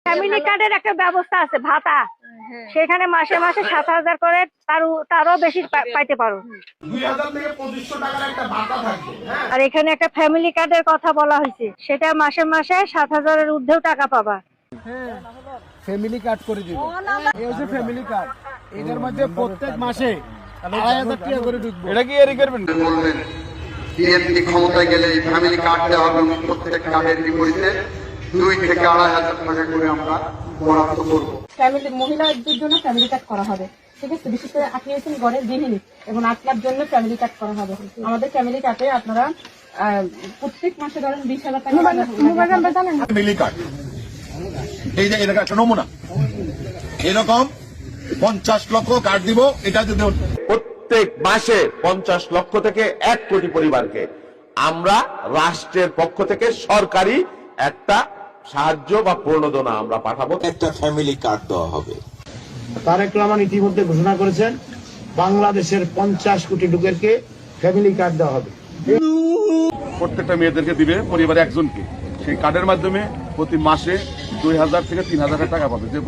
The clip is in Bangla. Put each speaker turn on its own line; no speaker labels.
ফ্যামিলি কার্ডের একটা ব্যবস্থা আছে, ভাতা, সেখানে মাসে মাসে 7,000 করে তারও বেশি পাইতে পারো।
2,000 থেকে 2,500 টাকার একটা ভাতা থাকবে।
আর এখানে একটা ফ্যামিলি কার্ডের কথা বলা হয়েছে, সেটা মাসে মাসে 7,000-এর ঊর্ধ্বেও টাকা পাবা।
ফ্যামিলি কার্ড করে দিব। এই হচ্ছে ফ্যামিলি কার্ড, এটার মধ্যে প্রত্যেক মাসে 2,500 টাকা করে ঢুকবে।
এটা কি এরি করবেন?
বলবেন বিএনপি ক্ষমতায় গেলে এই ফ্যামিলি কার্ড দেওয়া হবে, প্রত্যেক কার্ডের বিপরীতে 2 থেকে 2,500 টাকা করে আমরা বরাদ্দ করবো।
ফ্যামিলি মহিলাদের জন্য ফ্যামিলি কার্ড করা হবে, ঠিক আছে। বিশেষ করে আপনি হচ্ছেন ঘরের গৃহিণী এবং আপনার জন্য ফ্যামিলি কার্ড করা হবে। আমাদের ফ্যামিলি কার্ডে আপনারা প্রত্যেক মাসে ধরেন 20,000 টাকা
ফ্যামিলি কার্ড, এই যে এরকম একটা নমুনা, এরকম 50 লক্ষ কার্ড দিব। এটা যদি
প্রত্যেক মাসে 50 লক্ষ থেকে 1 কোটি পরিবারকে আমরা রাষ্ট্রের পক্ষ থেকে সরকারি একটা সাহায্য বা প্রণোদনা আমরা পাঠাবো।
একটা ফ্যামিলি কার্ড দেওয়া হবে।
তারেক রহমান ইতিমধ্যে ঘোষণা করেছেন বাংলাদেশের 50 কোটি লোকেরকে ফ্যামিলি কার্ড দেওয়া হবে।
প্রত্যেকটা মেয়েদেরকে দিবে পরিবারে একজনকে, সেই কার্ডের মাধ্যমে প্রতি মাসে 2,000 থেকে 3,000 টাকা পাবে। যে